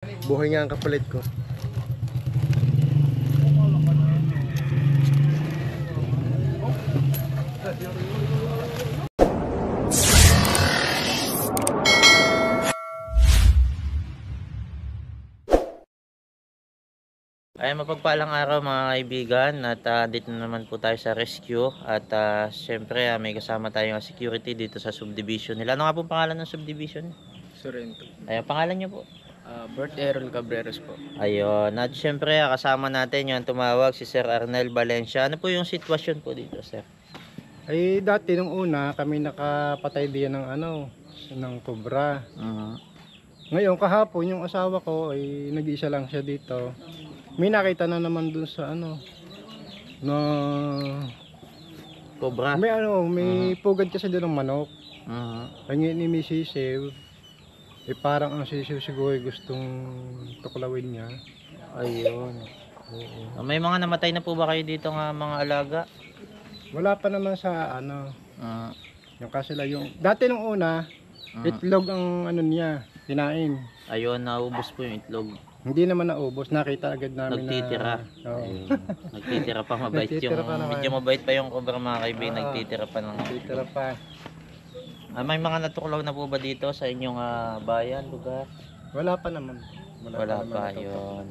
Buhay nga ang kapalit ko. Ay, mapagpalang araw mga kaibigan at dito naman po tayo sa rescue at syempre may kasama tayong security dito sa subdivision nila. Ano nga po pangalan ng subdivision? Sorrento. Ay, pangalan niyo po? Bert Aaron Cabreros po. Ayun, at syempre kasama natin yung tumawag si Sir Arnel Valencia. Ano po yung sitwasyon po dito, sir? Ay dati nung una kami nakapatay diyan ng ng cobra. Ngayon kahapon yung asawa ko ay nag-iisa lang siya dito. May nakita na naman dun sa na Cobra? may pugad kasi doon ng manok. Pangin ni Mrs. Parang ang sisiw siguro gustong tuklawin niya. Ayun. May mga namatay na po ba kayo dito nga mga alaga? Wala pa naman sa yung kasi lang yung dati nung una itlog ang niya, kinain. Ayun, naubos po yung itlog. Hindi naman naubos, nakita agad namin nagtitira. Oo. Nagtitira pa, mabait Nagtitira pa naman. medyo mabait pa yung cobra mga kaibigan, nagtitira pa ng Nagtitira pa. may mga natuklaw na po ba dito sa inyong bayan, lugar? Wala pa naman. Wala pa yun.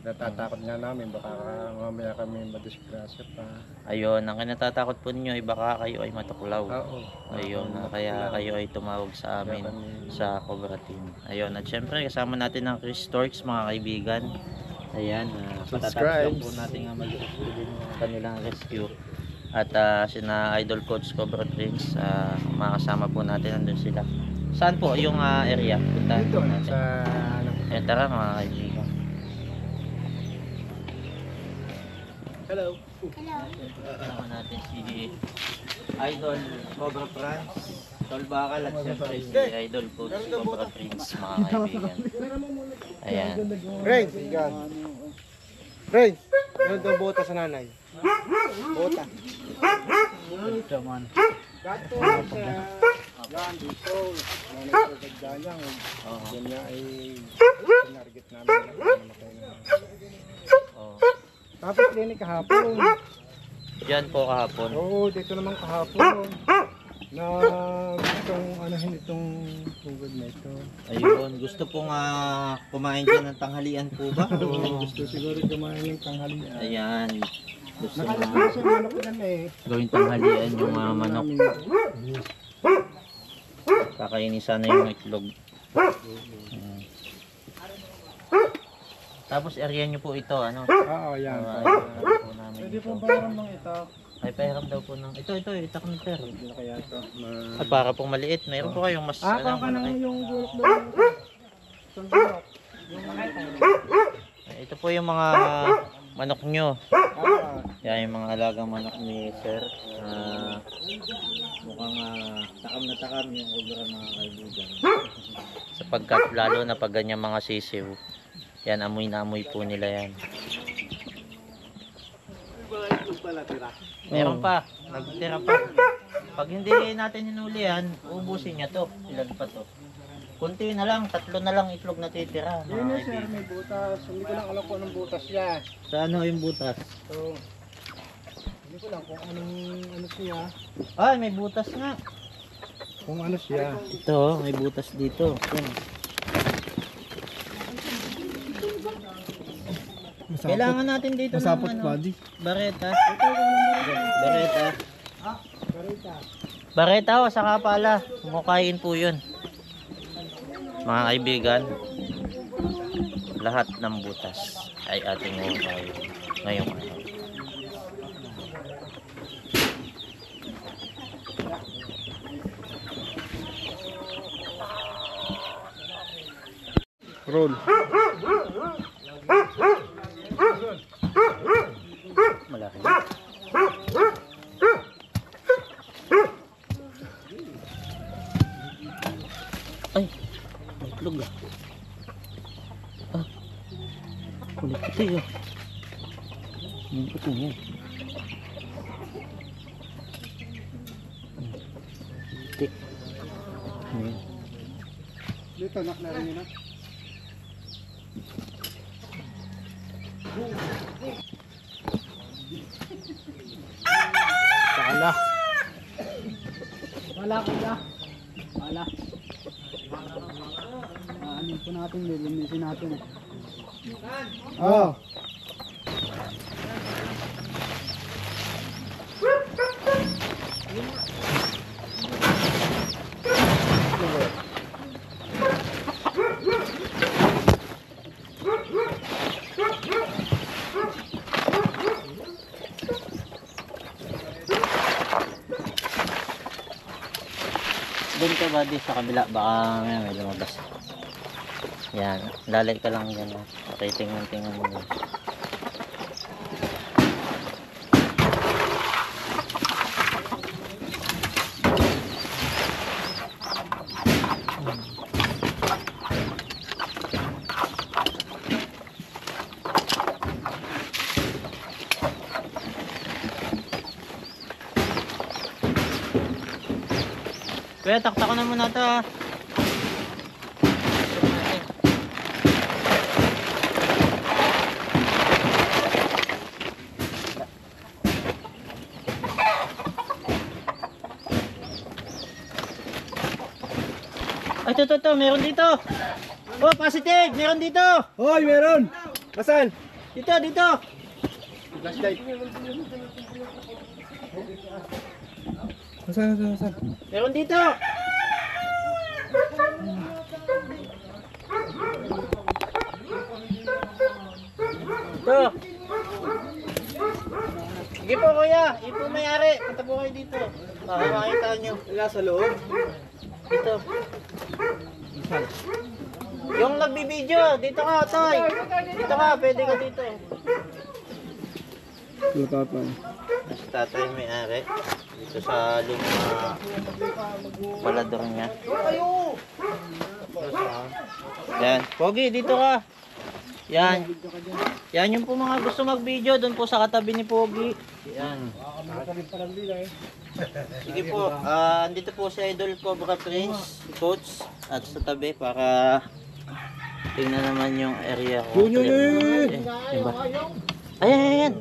Natatakot nga namin baka mamaya kami madisgrasya pa. Ayun, ang kinatatakot po ninyo ay baka kayo ay matuklaw. Oo. Ayun, kaya kayo ay tumawag sa amin sa Cobra Team. Ayun, at syempre kasama natin ang Chris Torx mga kaibigan. Ayan, patatapos po natin nga mag-rescue din yung kanilang rescue. At sina Idol Coach Cobra Prince, makasama po natin, nandun sila. Saan po yung area? Punta Dito natin. sa Tara mga kaibigan. Hello. Kasama natin si Idol Cobra Prince, Solbakal at siyempre si Idol Coach Cobra Prince mga kaibigan. Ayan. Rain, yan. Rain, ano daw bota sa nanay? Bota. Gato sa yan dito. Nanay sa ganyang. Yan niya ay tinarget namin na namatay na. Tapos din kahapon. Diyan po kahapon. Oo, dito naman kahapon. Na gustong itong tugod na ito. Ayun, gusto pong kumain dyan ng tanghalian po ba? Oo, gusto siguro kumain ng tanghalian. Ayan. Gusto Nakalas na manok yan gawin tanghalian yung manok. Kakainin sana yung itlog. Tapos area nyo po ito, ano? Oo, yan. Pwede po bayram ng ito. Ay, pahiram daw po ng... Ito, itak ng sir. Hindi na kaya ito. Ay, para pong maliit. Mayroon po kayong mas... Ka na yung gulok doon. Ito po yung mga manok nyo. Yan yung mga alagang manok ni sir. Mukhang takam na takam yung cobra mga kaibigan. Sapagkat lalo na pag ganyan mga sisiw. Yan, amoy na amoy po nila yan. Meron pa, nagtira pa. Pag hindi natin hinuli yan, ubusin niya to. Ilan pa to? Kunti na lang, 3 na lang itlog na titira. Yun na sir, may butas. Hindi ko lang alam kung anong butas niya. Saan ho yung butas? So, hindi ko lang kung anong siya. Ay, may butas nga. Kung ano siya. Ito, may butas dito. Yan. Kailangan natin dito masapot ng body. Bareta. Bareta. Bareta o saka pala. Mukain po yun. Mga kaibigan, lahat ng butas ay ating mukain ngayong araw. Roll. Malaki. Ay, may itlog kulit ito yun. Ito yun. Dito, nak na rin yun. Sala. Wala kuya. Wala. Ano po natin, lilinisin natin. Oh. Doon ka ba sa kabila? Baka may lumabas. Yan. Lalay ka lang yan. Okay, tingnan mo. Kuya, takta ko na muna ito ha. Ay, ito, meron dito. Oh, positive, meron dito. Hoy, meron. Asan? Dito. Flashlight. Asan? Meron dito. Ito. Sige po kuya, ipo may-ari. Punta po kayo dito. Para makita nyo. Wala sa loob. Dito. Yung nagbibideo, dito ka, Toy. Dito ka, pwede ka dito. Lutatan. Mas tatay may-ari. Dito sa luma palador niya. Yan. Pogi, dito ka. Yan. Yan yung po mga gusto mag-video. Doon po sa katabi ni Pogi. Yan. Sige po. Andito po si Idol Cobra Prince, Coach. At sa tabi para tingnan naman yung area ko. Ayan.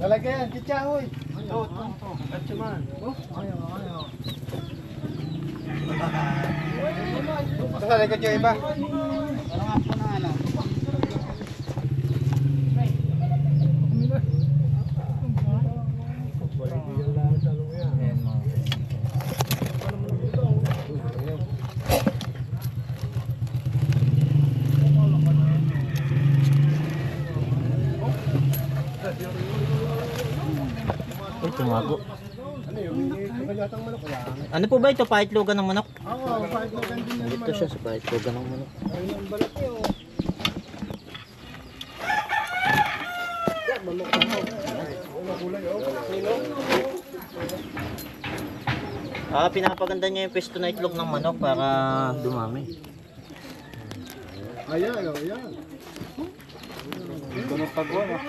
Lalagyan, kitsa, hoy. Atsuman. Ayaw. Saan likod yung iba? Wala nga po na ano. Uy, tumago. Ano yung kagalatang manok? Ano po ba ito? Paitlogan ng manok? Oo, kahit na din naman. Dito siya sa paitlogan ng manok. Ayun ang balat niyo. Manok ako. Ano kulay, oh? Pinapaganda niya yung pesto na itlog ng manok para dumami. Ayan, ayan. Ito na pagwa, no?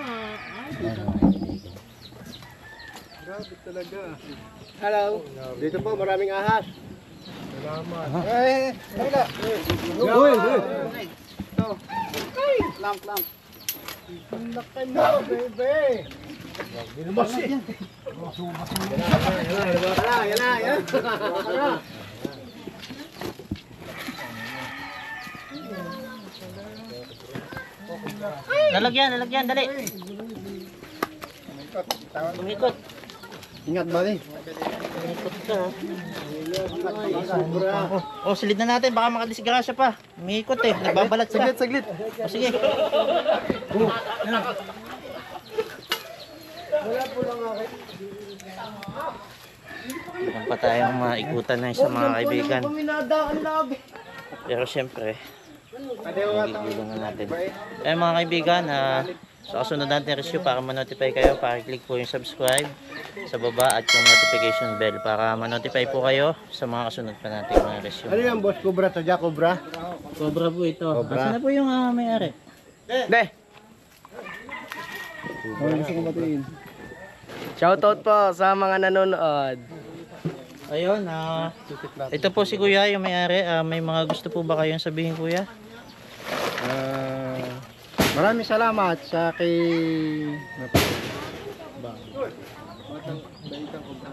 Grabe talaga. Hello. Dito po, maraming ahas. Salamat. Wala. Uy. Lamp. Laki na, baby. Binubas yan. Yan. Lalagyan, dali. Umikot. Ingat ba rin? Umikot ka. Oh, silid na natin. Baka makadisgrasya pa. Umikot eh. Nagbabalat siya. Saglit. Oh, sige. Meron pa tayong maikutan na sa mga kaibigan. Pero syempre, magigilong na natin. Mga kaibigan, sa kasunod natin review para ma-notify kayo, pakiclick po yung subscribe sa baba at yung notification bell para ma-notify po kayo sa mga kasunod pa natin mga review. Ano yan, boss? Cobra, tadya cobra? Cobra po ito. Cobra. Asan na po yung may-ari? De! Gusto ko batiin. Shoutout po sa mga nanonood. Ayun, ito po si Kuya, yung may-ari. May mga gusto po ba kayong sabihin, Kuya? Maraming salamat sa kay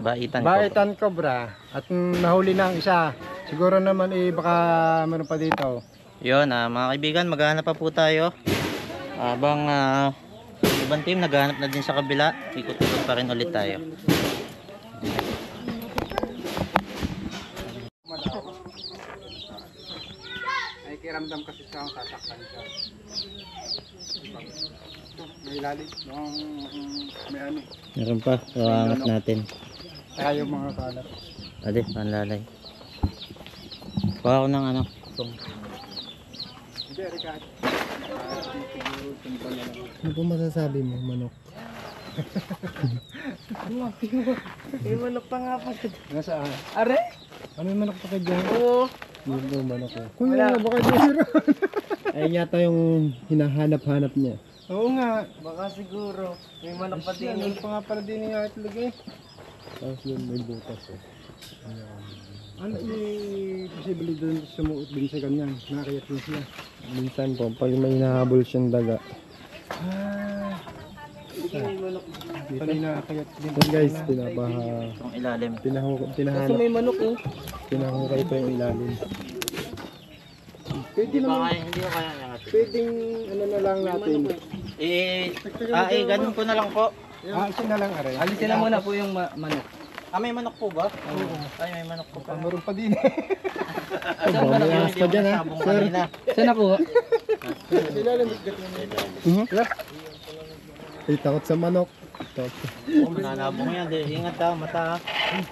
Baitan ko. Baitan Cobra at nahuli na ang isa. Siguro naman baka meron pa dito. Yun, mga kaibigan, maghahanap pa po tayo. Habang ibang team naghahanap na din sa kabila, ikot-ikot pa rin ulit tayo. Ay kiramdam kasi siya ang sasaktan siya. May lalim, may ano. Meron pa, kawangat natin. Saka yung mga kalat. Ade, panlalay. Kuha ako ng ano. Hindi, Ricardo. Ano po masasabi mo, manok? May manok pa nga pa. Nasaan? Are? Ano yung manok pa kayo dyan? Oo. Yung po manok ko. Kuya, baka dyan. Ayun yata yung hinahanap-hanap niya. Oo nga. Baka siguro. May manok pa din. Ano pa nga pala din yung itlog eh. Tapos yun may butas eh. Ano posible doon sumuot din sa ganyan? Nakakayat din sila. Minsan po, pag may nahabol siyang daga. Sige, may manok. Pag nakakayat din. So guys, Itong ilalim. Kasi tinahanap. may manok eh. Pinahukay pa yung ilalim. Pwede Hindi naman. hindi ko kaya angat. Pwedeng ano na lang natin. Ganun ko na lang po. Isa na lang aray. Alisin na muna po yung manok. May manok po ba? Oo. Ay, may manok po pa. Meron pa din. Yung May ahas pa dyan ha. sabong Sir. kanina. Saan nakuha? Ay, takot sa manok. Nanabong yan. Ingat ka, mata.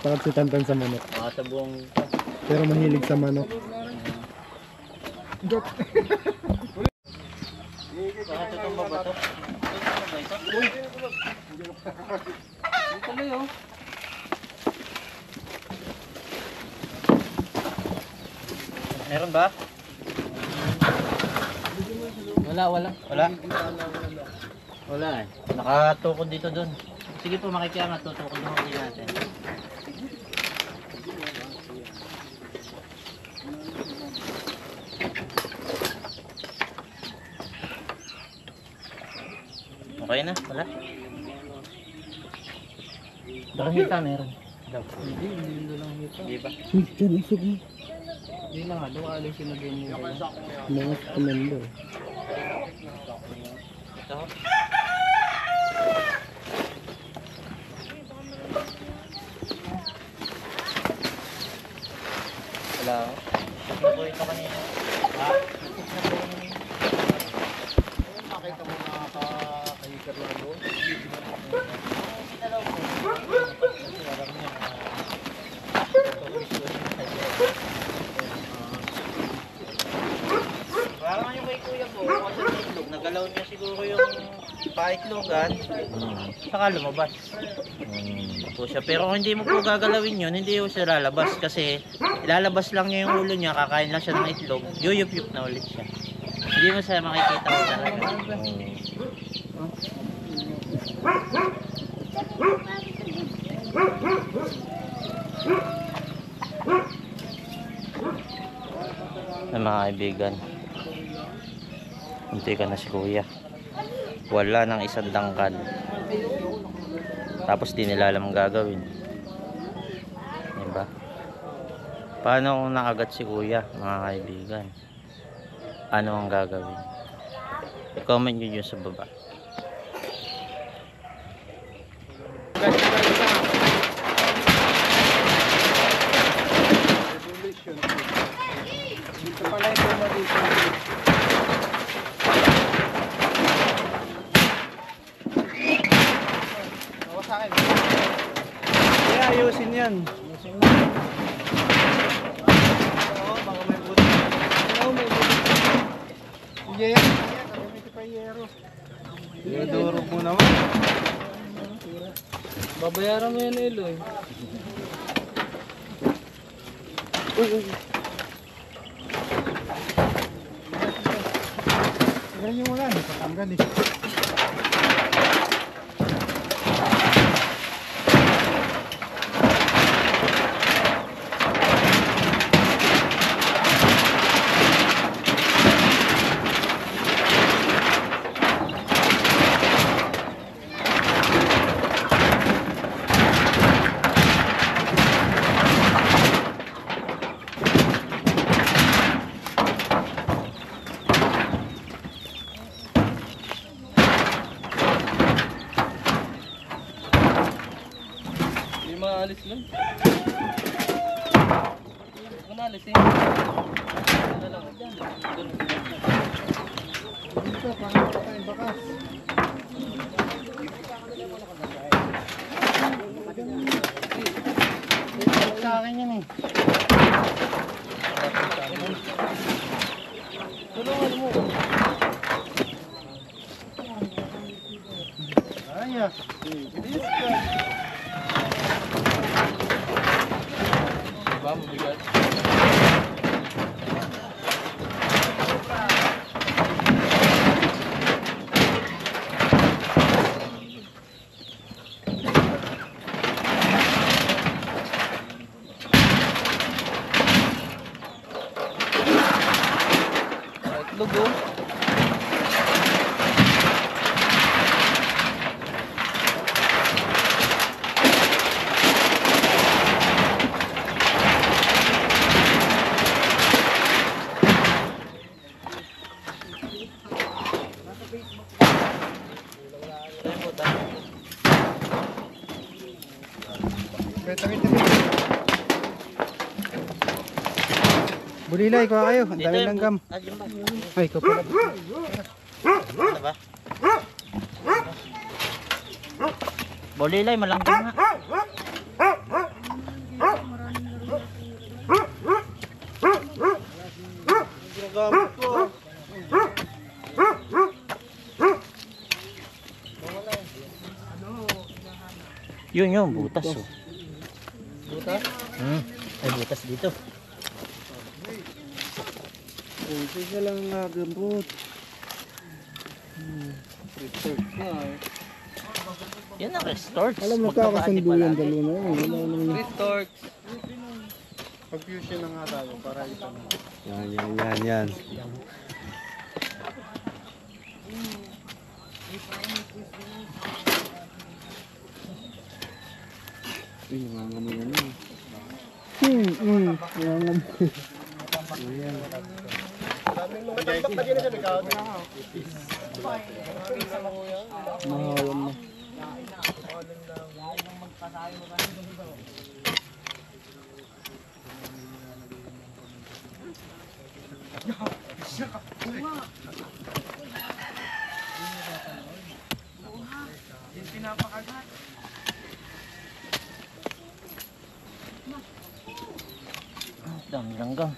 Takot si Tantan sa manok. Baka sa buong... Pero mahilig sa manok. Baka tutumba ba ito? Ang tuloy oh. Meron ba? Wala. Wala eh. Nakatukod dito dun. Sige po, makikiangat. Tutukod mo din natin. Okay na, wala. Baka hita meron. Hindi lang hita. Hindi ba? Diyan, isog mo. Hindi na nga, doon alisin na din yung Mga komendo. Ito. Wala. Ito po ito kanina. Nakita mo nakaka-kayiker lang doon. Parang yung kay kuya po, kasi sa itlog, nagalaw niya siguro yung paitlogan, saka lumabas. Po siya. Pero kung hindi mo po gagalawin yun, hindi po siya lalabas kasi ilalabas lang niya yung ulo niya, kakain lang siya ng itlog, yuyup-yup na ulit siya. Hindi mo siya makikita ko talaga. Mga kaibigan, unti ka na si kuya, wala nang isang dangkal, tapos di nila alam ang gagawin, diba? Paano kung nakagat si kuya, mga kaibigan? Ano ang gagawin? I-comment nyo yun sa baba. Dito pala ito na dito. Ako sa akin. Kaya ayusin yan. Oo, baka may buti. Oo, may buti. Yero. Gamitin pa yero. Durog mo naman. Babayaran mo yan Eloy. Ganyan mo lang, patanggal eh. alis lang. Kung alis eh. Ano lang, dyan. Dito, pangalan pa tayong bakas. Sa akin yan eh. Tulungan mo. Ayos. Bilis ka. Diba, mabigat? Itlog oh. Tawid. Bulilay, kuha kayo. Ang dami ng gam. Diyan ba? Ay, ikaw pala. Ano ba? Bolilay, malanggam nga. Ginagamit ko. Yun, butas oh. Butas? Ay, butas dito. Ito siya lang nagambot. Research nga eh. Yan ang restorts. Alam mo, kakasundo yung dalo na yun. Wala nang Research. pag-fusion na nga tayo para ito na. Yan. Uy, nangangamoy na yun. Nangangamoy. Daming mga tambak na dyan sa bikaw. Mahawan na. Dami langgam.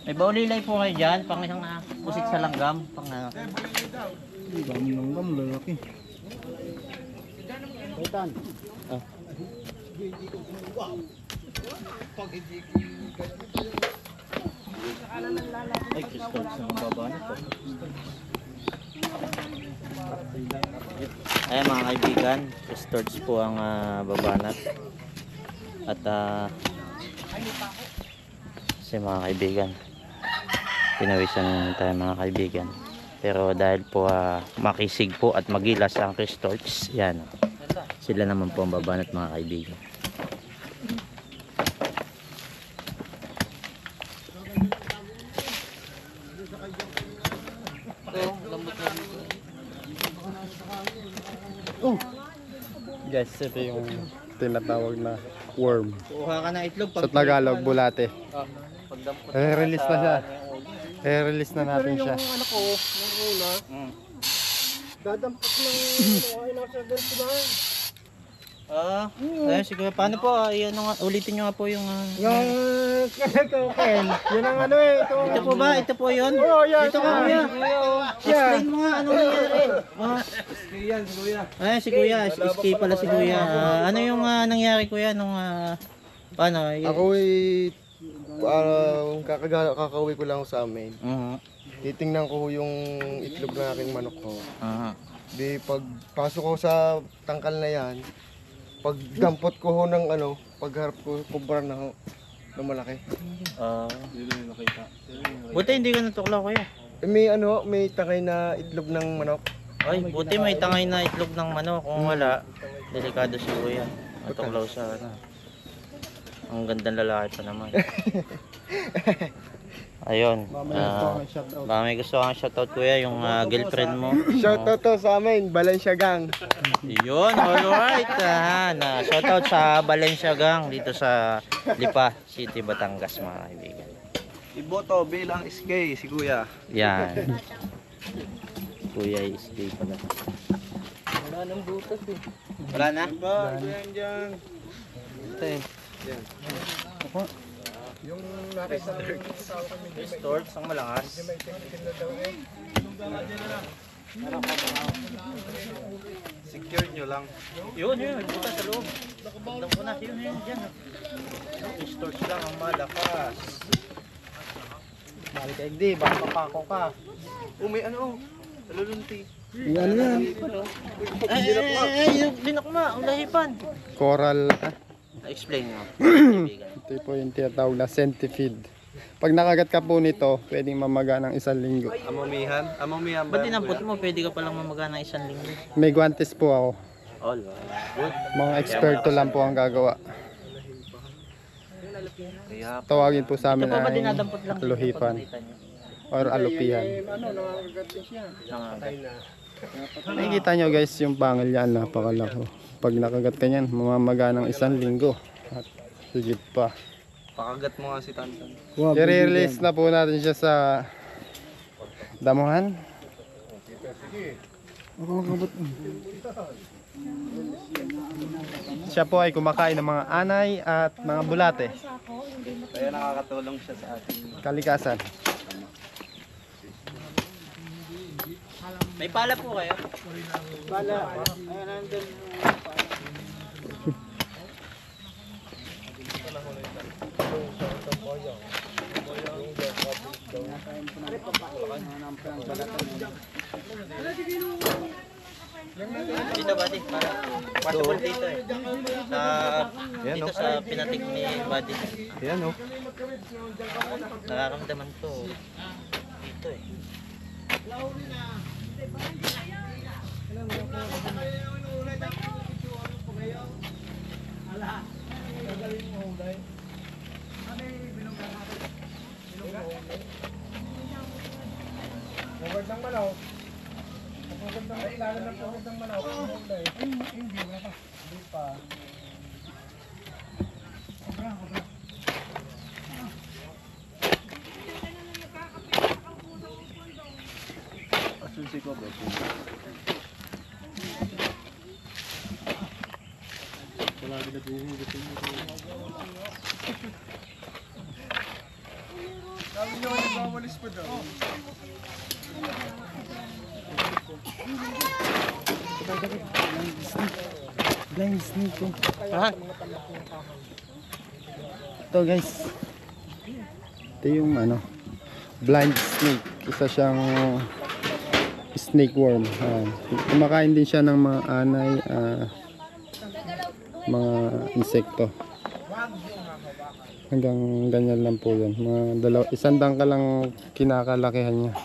May baulilay po kayo dyan, pang isang pusik sa langgam, pang Dami ng gam, lalaki. Kaitan. ay, crystals sa baba nito. Ayan mga kaibigan, crystals po ang babanat. At kasi mga kaibigan, pinawisan tayo mga kaibigan. Pero dahil po makisig po at magilas ang crystals, yan. Sila naman po ang babanat mga kaibigan. Ito, lambot na dito. Guys, ito yung tinatawag na worm. Kuha ka na itlog Sa Tagalog, bulate. Pagdampot Release na siya. Release na natin siya. yung ano ko, yung una, Dadampak ng ay nasa ganito ba? Ayun, sige. Paano po? Ulitin nyo nga po yung... Yung Ken, yun ang ano eh. Ito po ba? Ito po yun? Oo, yan. Dito ka, kuya. Explain mo nga anong nangyari. yan, si Kuya. Ayun, si kuya. Ski pala si kuya. Ano yung nangyari kuya nung... paano? Ako ay kakauwi ko lang sa amin. Titingnan ko yung itlog ng aking manok ko. Di pagpasok ko sa tangkal na yan, pagdampot ko ho ng pagharap ko kubra na malaki. Buti hindi ka natuklaw kuya. May tangay na itlog ng manok. Ay, buti may tangay na itlog ng manok. Kung wala, delikado si kuya. Natuklaw sa Ang gandang lalaki pa naman. Ayun. Shoutout. Baka may gusto kang shoutout kuya, yung girlfriend mo. Shoutout to sa amin, Valencia Gang. Yun, alright. Shoutout sa Balenciagang dito sa Lipa City, Batangas mga kaibigan. Iboto bilang SK si Kuya. Yan. Kuya is gay pala. Wala nang butas eh. Wala na? Diyan. Yung nakita ng tao kami Stores ang malakas. may tikim na daw eh. Secure nyo lang. Yun, bukas sa loob. Tignan ko na, yun, dyan. Stores lang ang malakas. Mahal ka, hindi. Baka mapako ka. May ano, nalulunti. Ano yan? Yung dinakma, ang lahipan. Coral. Explain mo. Kaibigan. Ito po yung tinatawag na centipede. Pag nakagat ka po nito, pwedeng mamaga ng 1 linggo. Amamihan? Amamihan Ba't ba? dinampot mo? Pwede ka palang mamaga ng 1 linggo. May guantes po ako. All good. Mga eksperto lang po ang gagawa. Kaya Tawagin po sa Ito amin po ba ay dinadampot lang? aluhipan or alupihan. Nakikita nyo guys yung pangil yan, napakalaki. Pag nakagat ka yan, mamamaga ng 1 linggo. At higit pa. pakagat mo nga si Tantan. I-release na po natin siya sa damuhan. Siya po ay kumakain ng mga anay at mga bulate. Kaya nakakatulong siya sa atin. Kalikasan. May pala po kayo? Dito buddy, para possible dito eh. Dito sa pinatik ni buddy. Ayan oh. Nararamdaman ko dito eh. Mugad ng malaw. Mugad ng ilalim ng mugad ng malaw. Hindi na pa. Hindi pa. Asunsi ko ba? Sabi nyo, nagwawalis pa daw. Blind snake ko. Ha? Ito guys. Ito yung ano, blind snake. Isa siyang snake worm. Kumakain din siya ng mga anay, mga insekto. Hanggang ganyan lang po yan. Mga isang dangkal lang kinakalakihan niya.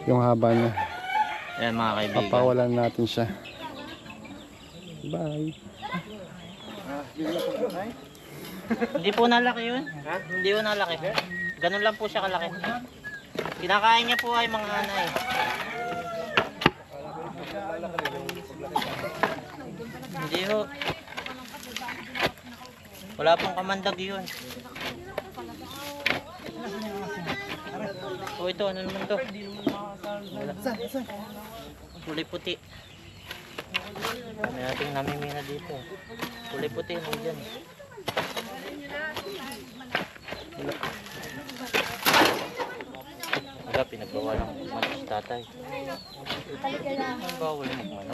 Yung haba niya. Ayan mga kaibigan. Papawalan natin siya. Bye. Hindi po nalaki yun. Hindi po nalaki. Ganun lang po siya kalaki. Kinakain niya po ay mga anay. Hindi ho. Wala pong kamandag yun. O ito, ano naman to? Kulay puti. May ating namimina dito. Kulay puti, nandiyan. Wala, pinagbawalan ko kumain si tatay. Ang bawal mo kumain.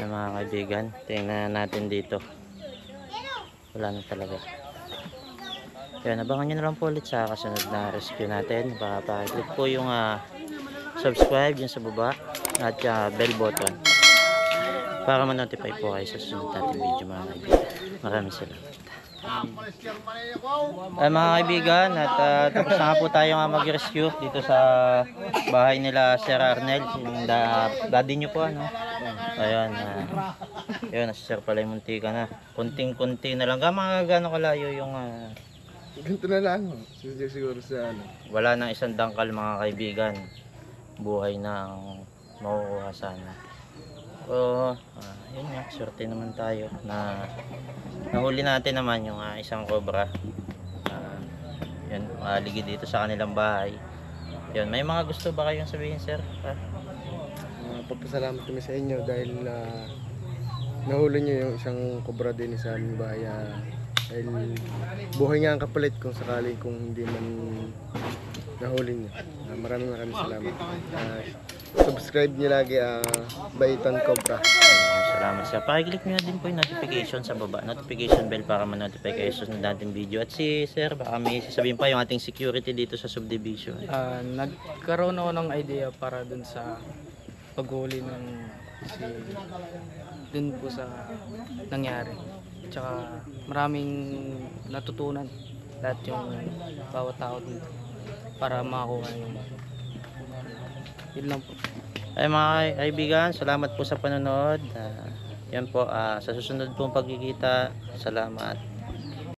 Yung mga kaibigan, tingnan natin dito. Wala na talaga. Yan, abangan nyo na lang po ulit sa kasunod na rescue natin. Baka pa-click po yung subscribe yung sa baba at bell button para ma-notify po kayo sa susunod natin video mga kaibigan. Maraming salamat. Ay mga kaibigan, at tapos na nga po tayo mag-rescue dito sa bahay nila Sir Arnel, yung daddy nyo po ano. Ayun, yun, si Sir pala yung muntika na. Kunting-kunti na lang. Gano'ng kalayo yung Ganito na lang. Siguro sa ano. wala nang isang dangkal mga kaibigan. Buhay na ang makukuha sana. So, yun nga, swerte naman tayo na nahuli natin naman yung isang cobra. Yun, maligid dito sa kanilang bahay. Yun, may mga gusto ba kayong sabihin, sir? Pagpasalamat kami sa inyo dahil nahuli nyo yung isang cobra din sa aming bahay. Dahil buhay nga ang kapalit kung sakali kung hindi man nahuli nyo. Maraming salamat. Subscribe nyo lagi Baitan Cobra. Salamat sir. Pakiclick nyo na din po yung notification sa baba. Notification bell para ma-notify kayo sa sunod natin video. At si sir, baka may sasabihin pa yung ating security dito sa subdivision. Nagkaroon ako ng idea para dun sa paghuli ng dun po sa nangyari. Tsaka maraming natutunan lahat yung bawat tao dito para makakuha yung yun lang po. Ay mga kaibigan, salamat po sa panonood. Yan po, sa susunod pong pagkikita, salamat.